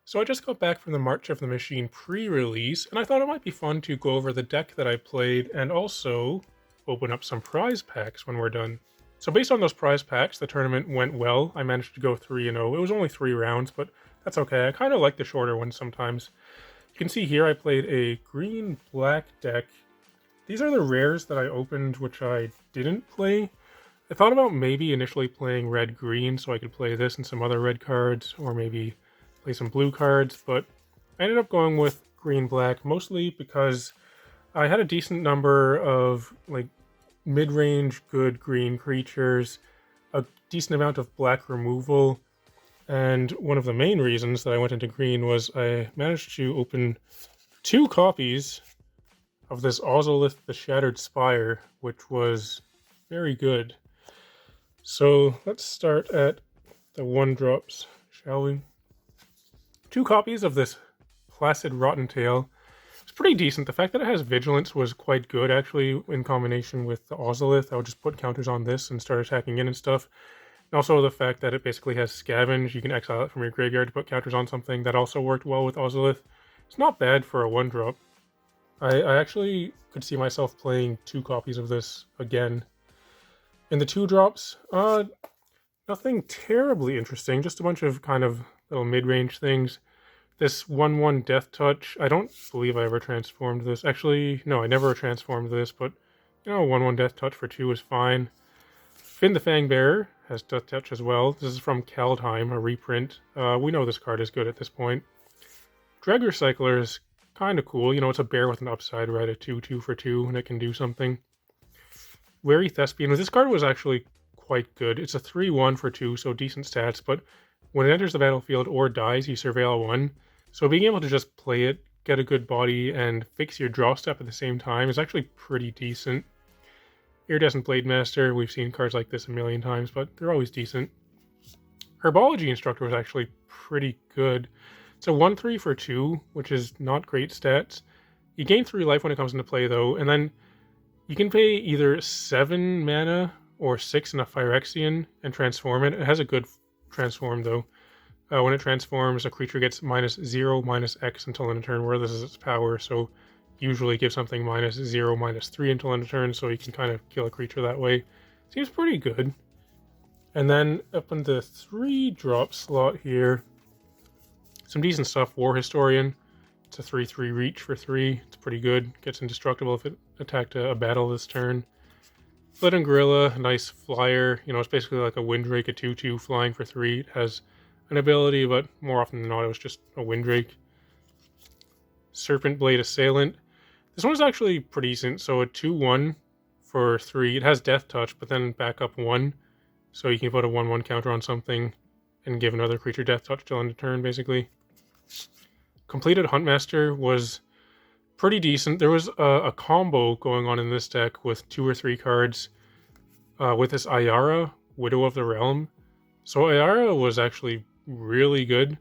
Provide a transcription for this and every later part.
So I just got back from the March of the Machine pre-release, and I thought it might be fun to go over the deck that I played and also open up some prize packs when we're done. So based on those prize packs, the tournament went well. I managed to go 3-0. It was only 3 rounds, but that's okay. I kind of like the shorter ones sometimes. You can see here I played a green-black deck. These are the rares that I opened, which I didn't play. I thought about maybe initially playing red-green so I could play this and some other red cards, or maybe play some blue cards, but I ended up going with green-black mostly because I had a decent number of like mid-range good green creatures, a decent amount of black removal, and one of the main reasons that I went into green was I managed to open 2 copies of this Ozolith the Shattered Spire, which was very good. So let's start at the 1-drops, shall we? 2 copies of this Placid Rottentail. It's pretty decent. The fact that it has Vigilance was quite good, actually, in combination with the Ozolith. I would just put counters on this and start attacking in and stuff. And also the fact that it basically has Scavenge. You can exile it from your graveyard to put counters on something. That also worked well with Ozolith. It's not bad for a 1-drop. I actually could see myself playing 2 copies of this again. In the 2-drops, nothing terribly interesting. Just a bunch of kind of little mid-range things. This 1/1 Death Touch, I don't believe I ever transformed this. Actually, no, I never transformed this, but, 1/1 Death Touch for 2 is fine. Finn the Fangbearer has Death Touch as well. This is from Kaldheim, a reprint. We know this card is good at this point. Dreg Recycler is kind of cool. It's a bear with an upside, right? A 2/2 for 2, and it can do something. Wary Thespian. This card was actually quite good. It's a 3/1 for 2, so decent stats, but when it enters the battlefield or dies, you surveil 1. So being able to just play it, get a good body, and fix your draw step at the same time is actually pretty decent. Iridescent Blade Master, we've seen cards like this a million times, but they're always decent. Herbology Instructor was actually pretty good. It's a 1/3 for 2, which is not great stats. You gain 3 life when it comes into play, though, and then you can pay either 7 mana or 6 in a Phyrexian and transform it. It has a good transform, though. When it transforms, a creature gets -0, -X until end of turn, where this is its power, so usually give something -0, -3 until end of turn, so you can kind of kill a creature that way. Seems pretty good. And then up in the 3-drop slot here, some decent stuff. War Historian. It's a 3/3 reach for 3. It's pretty good. Gets indestructible if it attacked a battle this turn. Flint and Gorilla, a nice flyer. It's basically like a Windrake, a 2/2 flying for 3. It has an ability, but more often than not, it was just a Windrake. Serpent Blade Assailant. This one's actually pretty decent. So a 2/1 for 3. It has Death Touch, but then back up 1. So you can put a 1/1 counter on something and give another creature Death Touch till end of turn, basically. Completed Huntmaster was pretty decent. There was a combo going on in this deck with 2 or 3 cards with this Ayara, Widow of the Realm. So Ayara was actually really good.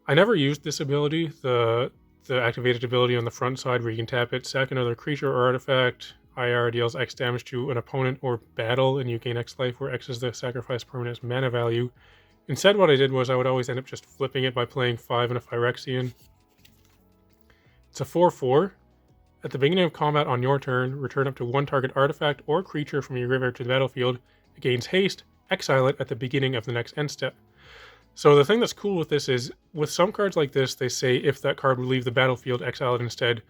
I never used this ability, the activated ability on the front side where you can tap it, sack another creature or artifact. Ayara deals X damage to an opponent or battle, and you gain X life, where X is the sacrifice permanent's mana value. Instead, what I did was I would always end up just flipping it by playing 5 and a Phyrexian. It's a 4/4. At the beginning of combat on your turn, return up to 1 target artifact or creature from your graveyard to the battlefield. It gains haste, exile it at the beginning of the next end step. So the thing that's cool with this is, with some cards like this, they say if that card would leave the battlefield, exile it instead.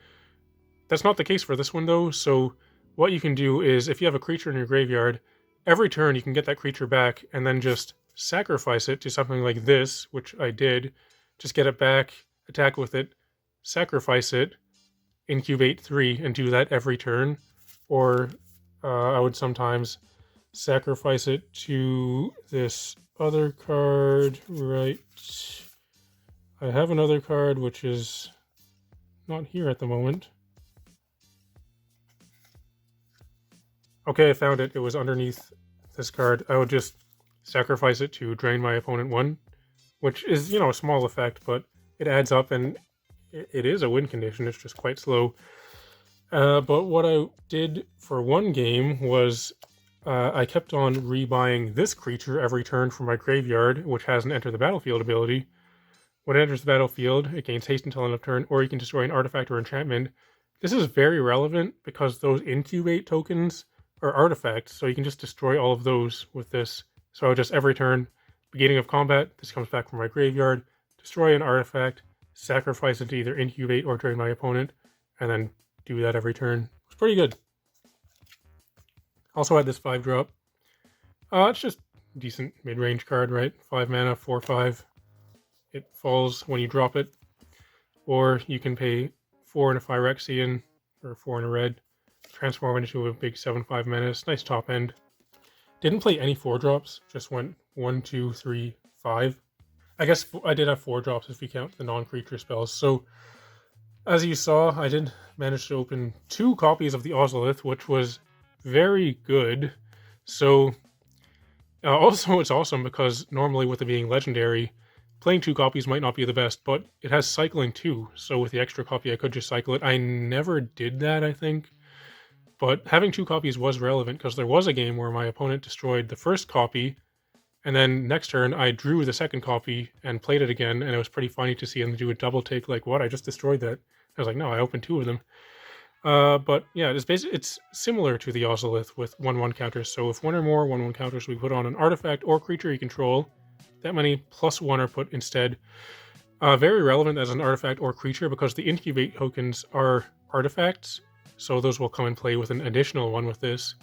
That's not the case for this one, though, so what you can do is, if you have a creature in your graveyard, every turn you can get that creature back and then just sacrifice it to something like this, which I did. Just get it back, attack with it, sacrifice it, incubate 3, and do that every turn. Or I would sometimes sacrifice it to this other card, right? I have another card which is not here at the moment. Okay, I found it. It was underneath this card. I would just sacrifice it to drain my opponent 1, which is, a small effect, but it adds up, and it is a win condition. It's just quite slow. But what I did for one game was I kept on rebuying this creature every turn from my graveyard, which has an Enter the Battlefield ability. When it enters the battlefield, it gains haste until end of turn, or you can destroy an artifact or enchantment. This is very relevant because those incubate tokens are artifacts, so you can just destroy all of those with this. So just every turn, beginning of combat, this comes back from my graveyard, destroy an artifact, sacrifice it to either incubate or drain my opponent, and then do that every turn. It's pretty good. Also had this 5-drop. It's just decent mid-range card, right? 5 mana, 4/5. It falls when you drop it. Or you can pay 4 and a Phyrexian, or 4 and a red, transform into a big 7/5 menace. Nice top end. Didn't play any 4-drops, just went 1, 2, 3, 5. I guess I did have 4-drops if you count the non-creature spells. So, as you saw, I did manage to open 2 copies of the Ozolith, which was very good. So, also it's awesome because normally with it being legendary, playing 2 copies might not be the best, but it has cycling too. So with the extra copy, I could just cycle it. I never did that, I think. But having 2 copies was relevant because there was a game where my opponent destroyed the first copy, and then next turn I drew the second copy and played it again, and it was pretty funny to see him do a double take like, what, I just destroyed that. I was like, no, I opened 2 of them. But yeah, it's similar to the Ozolith with 1/1 counters. So if 1 or more 1/1 counters we put on an artifact or creature you control, that many plus 1 are put instead. Very relevant as an artifact or creature because the incubate tokens are artifacts, so those will come and play with an additional one with this.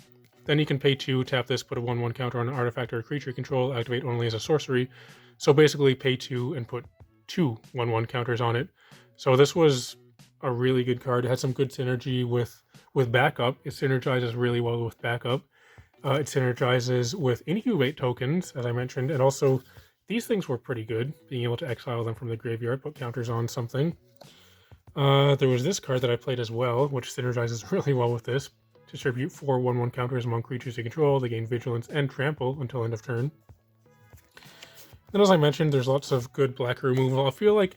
Then you can pay 2, tap this, put a 1/1 counter on an artifact or a creature you control, activate only as a sorcery. So basically pay 2 and put 2 1/1 counters on it. So this was a really good card. It had some good synergy with backup. It synergizes really well with backup. It synergizes with incubate tokens, as I mentioned, and also these things were pretty good, being able to exile them from the graveyard, put counters on something. There was this card that I played as well, which synergizes really well with this. Distribute 4 1/1 counters among creatures you control. They gain vigilance and trample until end of turn. And as I mentioned, there's lots of good black removal. I feel like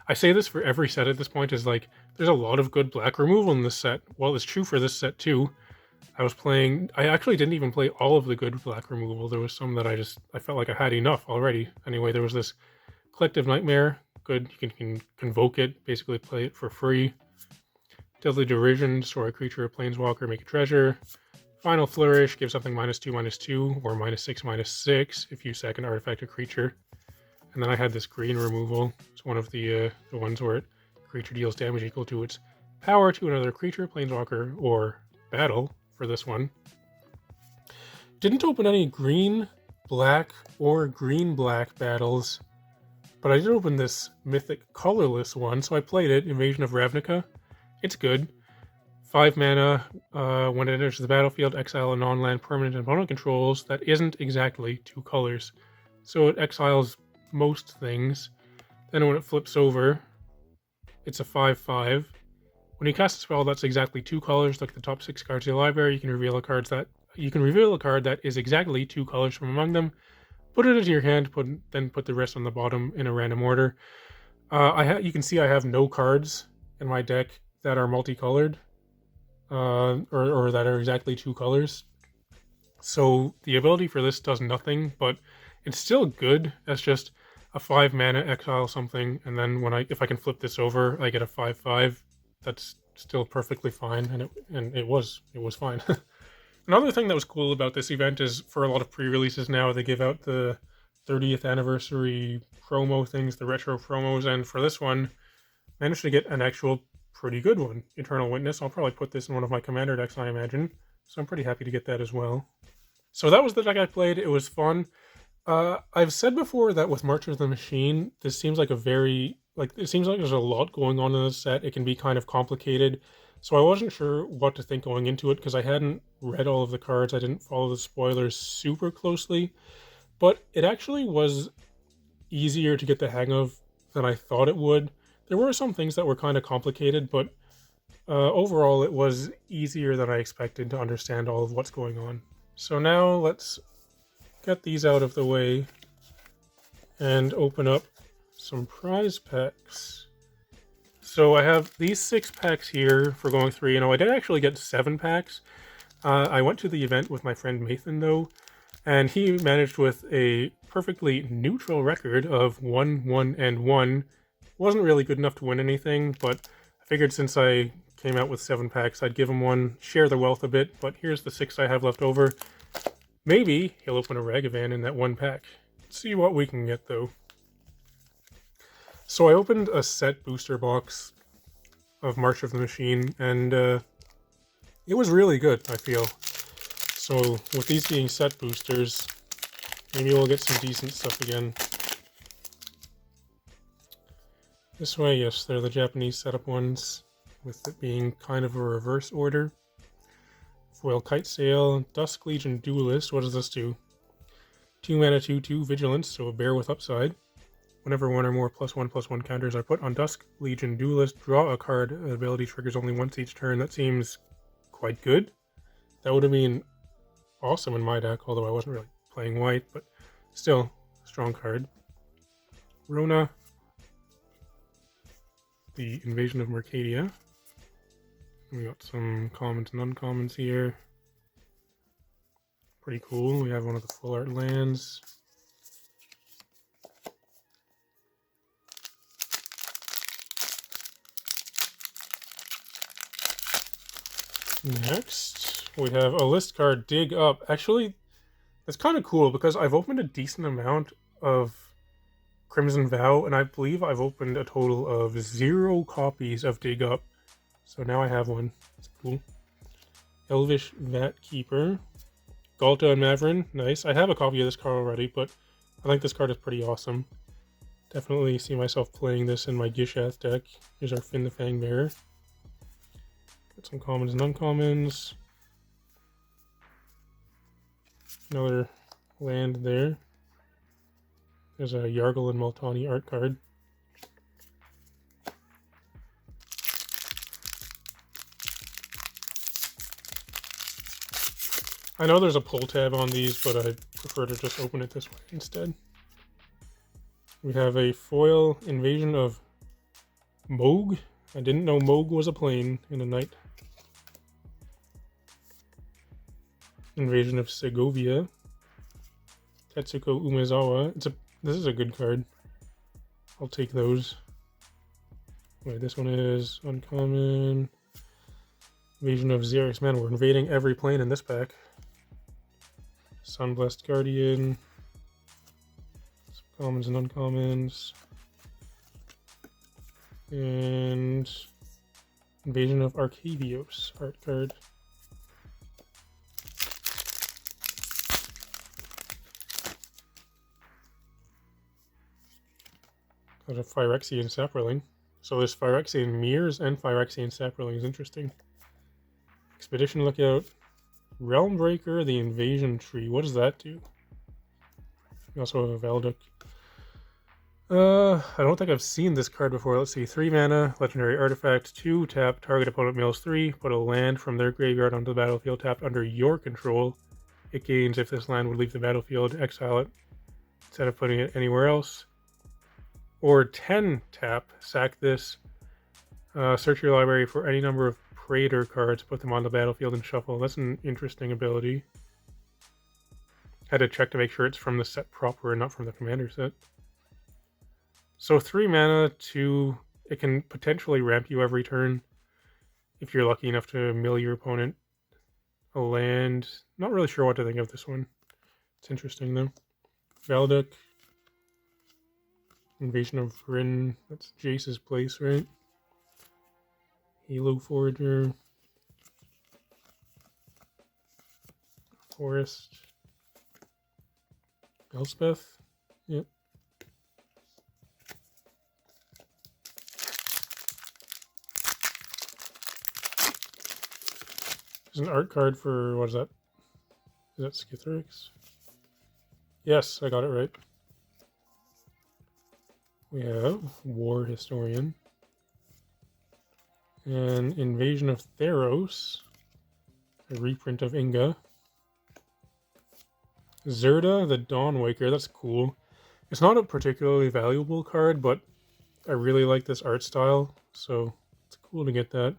I say this for every set at this point, is like, there's a lot of good black removal in this set. Well, it's true for this set too. I actually didn't even play all of the good black removal. There was some that I felt like I had enough already. Anyway, there was this Collective Nightmare. Good, you can convoke it, basically play it for free. Deadly Derision, destroy a creature, a planeswalker, make a treasure. Final Flourish, give something -2/-2, or -6/-6 if you sack an artifact or creature. And then I had this green removal. It's one of the ones where creature deals damage equal to its power to another creature, planeswalker, or battle for this one. Didn't open any green-black or green-black battles, but I did open this mythic colorless one, so I played it, Invasion of Ravnica. It's good. 5 mana, when it enters the battlefield, exile a non-land permanent and opponent controls that isn't exactly 2 colors. So it exiles most things. Then when it flips over, it's a 5/5. When you cast a spell that's exactly 2 colors, like the top 6 cards of your library, you can reveal a card that is exactly 2 colors from among them. Put it into your hand, then put the rest on the bottom in a random order. You can see I have no cards in my deck that are multicolored, or that are exactly 2 colors. So the ability for this does nothing, but it's still good as just a 5 mana exile something, and then if I can flip this over, I get a 5/5. That's still perfectly fine, and it was fine. Another thing that was cool about this event is, for a lot of pre-releases now, they give out the 30th anniversary promo things, the retro promos, and for this one, managed to get an actual pretty good one. Eternal Witness. I'll probably put this in one of my commander decks, I imagine. So I'm pretty happy to get that as well. So that was the deck I played. It was fun. I've said before that with March of the Machine, this seems like it seems like there's a lot going on in this set. It can be kind of complicated. So I wasn't sure what to think going into it because I hadn't read all of the cards. I didn't follow the spoilers super closely. But it actually was easier to get the hang of than I thought it would. There were some things that were kind of complicated, but overall it was easier than I expected to understand all of what's going on. So now let's get these out of the way and open up some prize packs. So I have these 6 packs here for going 3. I did actually get 7 packs. I went to the event with my friend Nathan, though, And he managed with a perfectly neutral record of 1-1-1. Wasn't really good enough to win anything, but I figured since I came out with 7 packs, I'd give him one, share the wealth a bit, but here's the 6 I have left over. Maybe he'll open a Ragavan in that 1 pack. Let's see what we can get, though. So I opened a set booster box of March of the Machine, and it was really good, I feel. So with these being set boosters, maybe we'll get some decent stuff again. This way, yes, they're the Japanese setup ones, with it being kind of a reverse order. Foil Kite Sail, Dusk Legion Duelist, what does this do? 2 mana 2/2 Vigilance, so a bear with upside. Whenever one or more +1/+1 counters are put on Dusk Legion Duelist, draw a card. The ability triggers only once each turn. That seems quite good. That would have been awesome in my deck, although I wasn't really playing white, but still, a strong card. Rona, the Invasion of Mercadia. We got some commons and uncommons here. Pretty cool. We have one of the full art lands. Next, we have a list card, Dig Up. Actually, it's kind of cool because I've opened a decent amount of Crimson Vow, and I believe I've opened a total of 0 copies of Dig Up. So now I have one. It's cool. Elvish Vat Keeper. Galta and Mavrin. Nice. I have a copy of this card already, but I think this card is pretty awesome. Definitely see myself playing this in my Gishath deck. Here's our Finn the Fangbearer. Got some commons and uncommons. Another land there. There's a Yargle and Multani art card. I know there's a pull tab on these, but I prefer to just open it this way instead. We have a foil Invasion of Moog. I didn't know Moog was a plane in a night. Invasion of Segovia. Tetsuko Umezawa. This is a good card. I'll take those. Wait, this one is uncommon. Invasion of Xerix. Man, we're invading every plane in this pack. Sunblessed Guardian. Some commons and uncommons. And Invasion of Arcavios art card. Got a Phyrexian Saproling. So there's Phyrexian Mirrors and Phyrexian Saproling is interesting. Expedition Lookout. Realmbreaker, the Invasion Tree. What does that do? We also have a Valduk. I don't think I've seen this card before. Let's see. 3 mana, Legendary Artifact, 2, tap, target opponent mills 3, put a land from their graveyard onto the battlefield tapped under your control. It gains if this land would leave the battlefield, exile it instead of putting it anywhere else. Or 10 tap, sack this, search your library for any number of Praetor cards, put them on the battlefield and shuffle. That's an interesting ability. Had to check to make sure it's from the set proper and not from the commander set. So 3 mana, 2, it can potentially ramp you every turn if you're lucky enough to mill your opponent a land. Not really sure what to think of this one. It's interesting though. Valduk. Invasion of Vryn. That's Jace's place, right? Halo Forager. Forest. Elspeth. Yep. There's an art card for, what is that? Is that Skithrix? Yes, I got it right. We have War Historian. And Invasion of Theros. A reprint of Inga. Zerda, the Dawnwaker. That's cool. It's not a particularly valuable card, but I really like this art style, so it's cool to get that.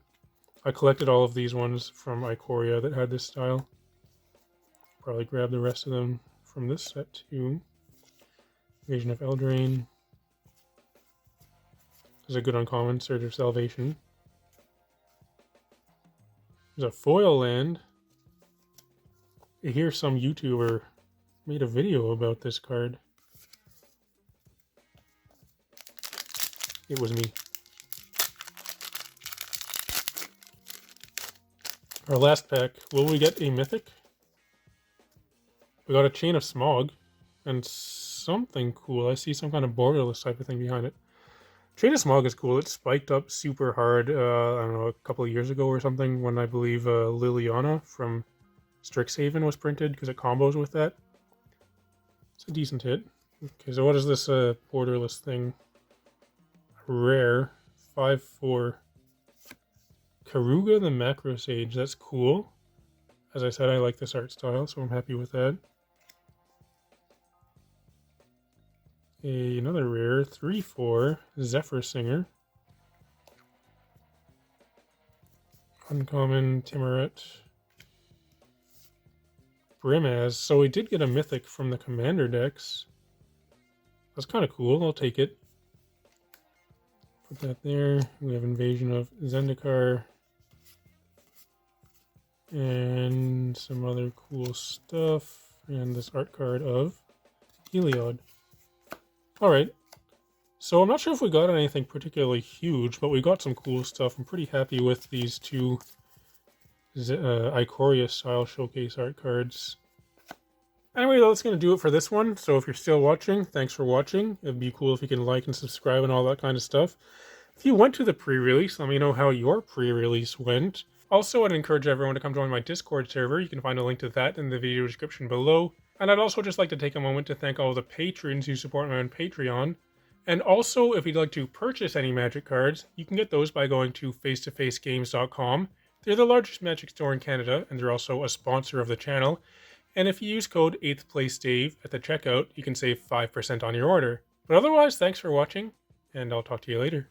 I collected all of these ones from Ikoria that had this style. Probably grab the rest of them from this set too. Invasion of Eldraine. There's a good uncommon, Surge of Salvation. There's a foil land. I hear some YouTuber made a video about this card. It was me. Our last pack. Will we get a mythic? We got a Chain of Smog and something cool. I see some kind of borderless type of thing behind it. Chain of Smog is cool. It spiked up super hard, I don't know, a couple of years ago or something when I believe Liliana from Strixhaven was printed because it combos with that. It's a decent hit. Okay, so what is this borderless thing? Rare. 5/4. Karuga the Macro Sage. That's cool. As I said, I like this art style, so I'm happy with that. Another rare, 3/4, Zephyr Singer. Uncommon, Timuret. Brimaz. So we did get a mythic from the commander decks. That's kind of cool, I'll take it. Put that there. We have Invasion of Zendikar. And some other cool stuff. And this art card of Heliod. Alright, so I'm not sure if we got anything particularly huge, but we got some cool stuff. I'm pretty happy with these two Ikoria style showcase art cards. Anyway, that's going to do it for this one. So if you're still watching, thanks for watching. It'd be cool if you can like and subscribe and all that kind of stuff. If you went to the pre-release, let me know how your pre-release went. Also, I'd encourage everyone to come join my Discord server. You can find a link to that in the video description below. And I'd also just like to take a moment to thank all the patrons who support me on Patreon. And also, if you'd like to purchase any Magic cards, you can get those by going to facetofacegames.com. They're the largest Magic store in Canada, and they're also a sponsor of the channel. And if you use code 8thPlaceDave at the checkout, you can save 5% on your order. But otherwise, thanks for watching, and I'll talk to you later.